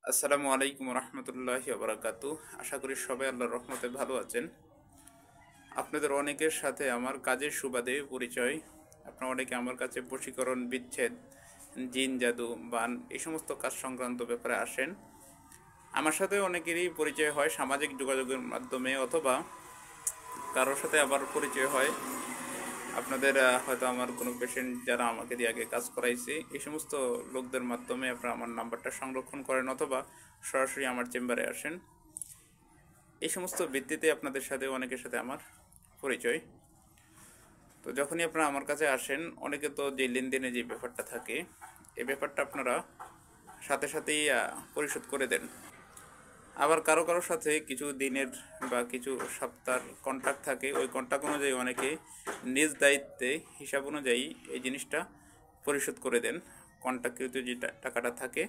আসসালামু আলাইকুম রহমতুল্লাহি বারাকাতু। আশা করি সবাই আল্লাহর রহমতে ভালো আছেন। আপনাদের অনেকের সাথে আমার কাজের সুবাদে পরিচয়। আপনারা অনেকে আমার কাছে বশীকরণ, বিচ্ছেদ, জিন জাদু, বান এই সমস্ত কাজ সংক্রান্ত ব্যাপারে আসেন। আমার সাথে অনেকেরই পরিচয় হয় সামাজিক যোগাযোগের মাধ্যমে, অথবা কারোর সাথে আবার পরিচয় হয় আপনাদের হয়তো আমার কোনো পেশেন্ট যারা আমাকে দিয়ে আগে কাজ করাইছে এই সমস্ত লোকদের মাধ্যমে আপনারা আমার নাম্বারটা সংরক্ষণ করেন, অথবা সরাসরি আমার চেম্বারে আসেন। এই সমস্ত ভিত্তিতে আপনাদের সাথে অনেকের সাথে আমার পরিচয়। তো যখনই আপনারা আমার কাছে আসেন, অনেকে তো যে লেনদেনে যে ব্যাপারটা থাকে এই ব্যাপারটা আপনারা সাথে সাথেই পরিশোধ করে দেন। আবার কারো কারোর সাথে কিছু দিনের বা কিছু সপ্তাহের কন্ট্রাক্ট থাকে, ওই কন্ট্রাক্ট অনুযায়ী অনেকে নিজ দায়িত্বে হিসাব অনুযায়ী এই জিনিসটা পরিশোধ করে দেন। কন্ট্রাক্টকৃত যে টাকাটা থাকে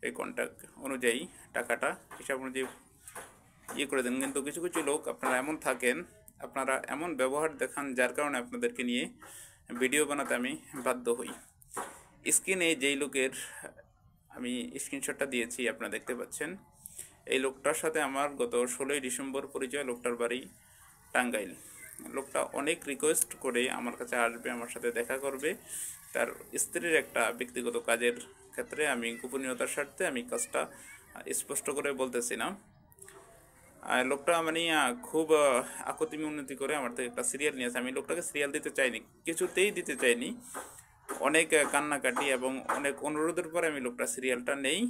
এই কন্ট্রাক্ট অনুযায়ী টাকাটা হিসাব অনুযায়ী করে দেন। কিন্তু কিছু কিছু লোক আপনারা এমন থাকেন, আপনারা এমন ব্যবহার দেখান যার কারণে আপনাদেরকে নিয়ে ভিডিও বানাতে আমি বাধ্য হই। স্ক্রিনে যেই লোকের আমি স্ক্রিনশটটা দিয়েছি আপনারা দেখতে পাচ্ছেন, এই লোকটার সাথে আমার গত 16ই ডিসেম্বর পরিচয়। লোকটার বাড়ি টাঙ্গাইল। লোকটা অনেক রিকোয়েস্ট করে আমার কাছে আসবে, আমার সাথে দেখা করবে। তার স্ত্রীর একটা ব্যক্তিগত কাজের ক্ষেত্রে আমি গোপনীয়তার স্বার্থে আমি কাজটা স্পষ্ট করে বলতেছি না। লোকটা মানে খুব আকতি উন্নতি করে আমার থেকে একটা সিরিয়াল নিয়েছে। আমি লোকটাকে সিরিয়াল দিতে চাইনি, কিছুতেই দিতে চাইনি। অনেক কান্নাকাটি এবং অনেক অনুরোধের পরে আমি লোকটা সিরিয়ালটা নেই।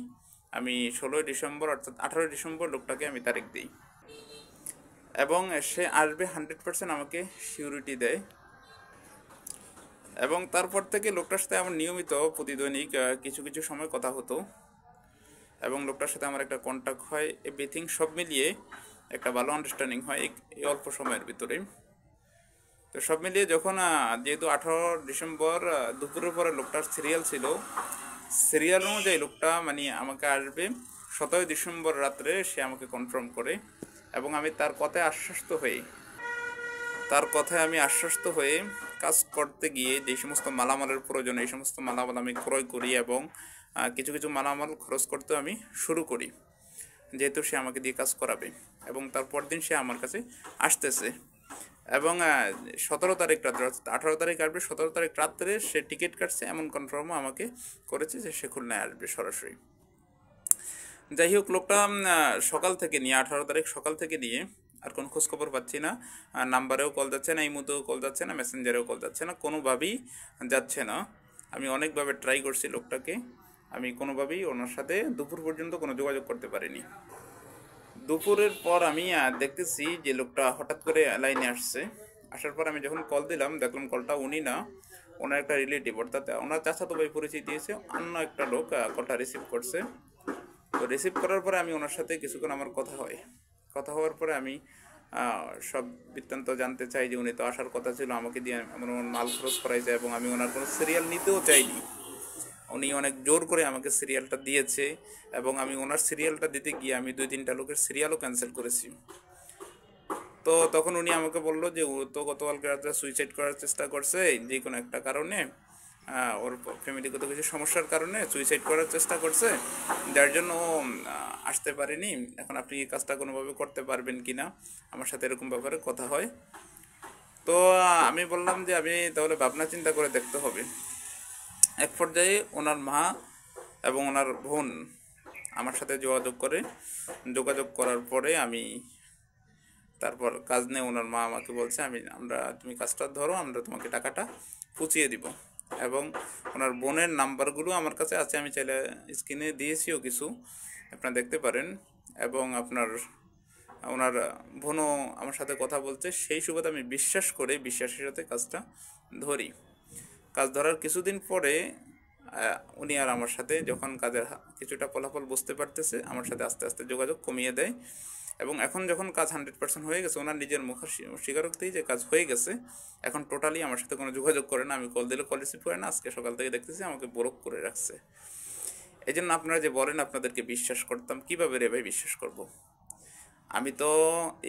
আমি 16ই ডিসেম্বর অর্থাৎ 18ই ডিসেম্বর লোকটাকে আমি তারিখ দিই, এবং সে আসবে 100% আমাকে সিউরিটি দেয়। এবং তারপর থেকে লোকটার সাথে আমার নিয়মিত প্রতিদৈনিক কিছু কিছু সময় কথা হতো, এবং লোকটার সাথে আমার একটা কন্ট্যাক্ট হয়। এভরিথিং সব মিলিয়ে একটা ভালো আন্ডারস্ট্যান্ডিং হয় এই অল্প সময়ের ভিতরে। তো সব মিলিয়ে যখন যেহেতু 18 ডিসেম্বর দুপুরের পরে লোকটার সিরিয়াল ছিল, সিরিয়াল অনুযায়ী লোকটা মানে আমাকে আসবে 17ই ডিসেম্বর রাত্রে সে আমাকে কনফার্ম করে। এবং আমি তার কথায় আমি আশ্বস্ত হয়ে কাজ করতে গিয়ে যে সমস্ত মালামালের প্রয়োজন এই সমস্ত মালামাল আমি ক্রয় করি, এবং কিছু কিছু মালামাল খরচ করতে আমি শুরু করি, যেহেতু সে আমাকে দিয়ে কাজ করাবে। এবং তারপর দিন সে আমার কাছে আসতেছে, এবং 17 তারিখ রাত্রে অর্থাৎ 18 তারিখ আসবে, 17 তারিখ রাত্রে সে টিকিট কাটছে, এমন কনফার্মও আমাকে করেছে যে সে খুলনায় আসবে সরাসরি। যাই হোক, লোকটা সকাল থেকে নিয়ে 18 তারিখ সকাল থেকে নিয়ে আর কোনো খোঁজখবর পাচ্ছি না। নাম্বারেও কল যাচ্ছে না, ইমোতেও কল যাচ্ছে না, মেসেঞ্জারেও কল যাচ্ছে না, কোনোভাবেই যাচ্ছে না। আমি অনেকভাবে ট্রাই করছি লোকটাকে, আমি কোনোভাবেই ওনার সাথে দুপুর পর্যন্ত কোনো যোগাযোগ করতে পারিনি। দুপুরের পর আমি দেখতেছি যে লোকটা হঠাৎ করে লাইনে আসছে। আসার পর আমি যখন কল দিলাম দেখলাম কলটা উনি না, ওনার একটা রিলেটিভ, অর্থাৎ ওনার চাচাতো ভাই পরিচয় দিয়েছে অন্য একটা লোক কলটা রিসিভ করছে। তো রিসিভ করার পরে আমি ওনার সাথে কিছুক্ষণ আমার কথা হয়। কথা হওয়ার পরে আমি সব বৃত্তান্ত জানতে চাই যে উনি তো আসার কথা ছিল, আমাকে দিয়ে এমন এমন মাল খরচ করাইছে, এবং আমি ওনার কোনো সিরিয়াল নিতেও চাইনি। উনি অনেক জোর করে আমাকে সিরিয়ালটা দিয়েছে, এবং আমি ওনার সিরিয়ালটা দিতে গিয়ে আমি 2-3টা লোকের সিরিয়ালও ক্যান্সেল করেছি। তো তখন উনি আমাকে বললো যে ও তো গতকালকে রাত্রে সুইসাইড করার চেষ্টা করছে যে কোনো একটা কারণে, ওর ফ্যামিলিগত কিছু সমস্যার কারণে সুইসাইড করার চেষ্টা করছে, যার জন্য ও আসতে পারেনি। এখন আপনি এই কাজটা কোনোভাবে করতে পারবেন কি না, আমার সাথে এরকম ব্যাপারে কথা হয়। তো আমি বললাম যে আমি তাহলে ভাবনা চিন্তা করে দেখতে হবে। এক পর্যায়ে ওনার মা এবং ওনার বোন আমার সাথে যোগাযোগ করার পরে আমি তারপর কাজ নিয়ে ওনার মা আমাকে বলছে তুমি কাজটা ধরো, আমরা তোমাকে টাকাটা পুচিয়ে দিব। এবং ওনার বোনের নাম্বারগুলো আমার কাছে আছে, আমি চাইলে স্ক্রিনে দিয়েছিও কিছু, আপনারা দেখতে পারেন। এবং ওনার বোনও আমার সাথে কথা বলছে, সেই সুবাদে আমি বিশ্বাসের সাথে কাজটা ধরি। কাজ ধরার কিছুদিন পরে উনি আর আমার সাথে যখন কাজের কিছুটা ফলাফল বুঝতে পারতেছে, আমার সাথে আস্তে আস্তে যোগাযোগ কমিয়ে দেয়। এবং এখন যখন কাজ 100% হয়ে গেছে, ওনার নিজের মুখের স্বীকারোক্তি যে কাজ হয়ে গেছে, এখন টোটালি আমার সাথে কোনো যোগাযোগ করে না। আমি কল দিলে কল রিসিভ করে না, আজকে সকাল থেকে দেখতেছি আমাকে ব্লক করে রাখছে। এই জন্য আপনারা যে বলেন আপনাদেরকে বিশ্বাস করতাম, কীভাবে রে ভাই বিশ্বাস করব? আমি তো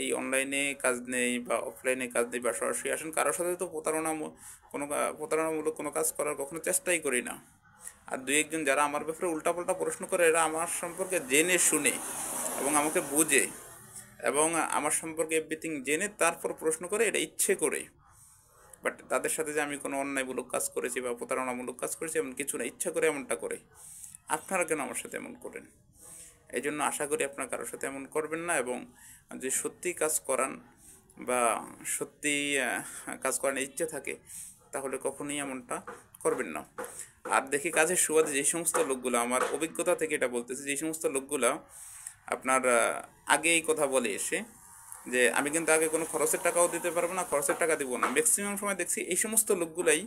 এই অনলাইনে কাজ নেই বা অফলাইনে কাজ নেই বা সরাসরি আসেন কারোর সাথে তো প্রতারণামূলক কোনো কাজ করার কখনো চেষ্টাই করি না। আর দুই একজন যারা আমার ব্যাপারে উল্টাপাল্টা প্রশ্ন করে, এরা আমার সম্পর্কে জেনে শুনে এবং আমাকে বুঝে এবং আমার সম্পর্কে এভরিথিং জেনে তারপর প্রশ্ন করে, এটা ইচ্ছে করে। বাট তাদের সাথে যে আমি কোনো অন্যায়মূলক কাজ করেছি বা প্রতারণামূলক কাজ করেছি এমন কিছু না, ইচ্ছা করে এমনটা করে। আপনারা কেন আমার সাথে এমন করেন? এই জন্য আশা করি আপনার কারোর সাথে এমন করবেন না, এবং যে সত্যি কাজ করান বা সত্যি কাজ করার ইচ্ছে থাকে তাহলে কখনোই এমনটা করবেন না। আর দেখি কাজের সুবাদে যে সমস্ত লোকগুলো, আমার অভিজ্ঞতা থেকে এটা বলতেছি, যে সমস্ত লোকগুলো আপনার আগে এই কথা বলে এসে যে আমি কিন্তু আগে কোনো খরচের টাকাও দিতে পারবো না, খরচের টাকা দিব না, ম্যাক্সিমাম সময় দেখছি এই সমস্ত লোকগুলাই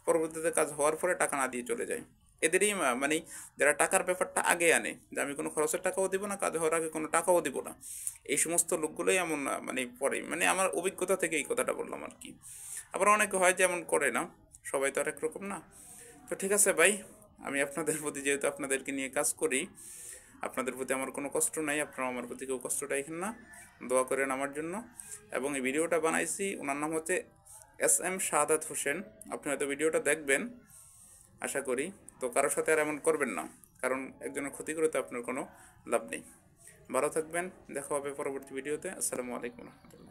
পরবর্তীতে কাজ হওয়ার পরে টাকা না দিয়ে চলে যায়। এদেরই মানে যারা টাকার ব্যাপারটা আগে আনে, যে আমি কোনো খরচের টাকাও দিব না, কাজ হওয়ার আগে কোনো টাকাও দিব না, এই সমস্ত লোকগুলোই এমন মানে পরে, মানে আমার অভিজ্ঞতা থেকে এই কথাটা বললাম আর কি। আবার অনেকে হয় যে এমন করে না, সবাই তো আর একরকম না। তো ঠিক আছে ভাই, আমি আপনাদের প্রতি যেহেতু আপনাদেরকে নিয়ে কাজ করি, আপনাদের প্রতি আমার কোনো কষ্ট নাই, আপনারা আমার প্রতি কেউ কষ্ট রাখেন না, দোয়া করেন আমার জন্য। এবং এই ভিডিওটা বানাইছি, ওনার নাম হচ্ছে SM শাহাদাত হোসেন, আপনি হয়তো ভিডিওটা দেখবেন আশা করি। তো কারোর সাথে আর এমন করবেন না, কারণ একজনের ক্ষতি করে তো আপনার কোনো লাভ নেই। ভালো থাকবেন, দেখা হবে পরবর্তী ভিডিওতে। আসসালামু আলাইকুম রহমতুল্লাহ।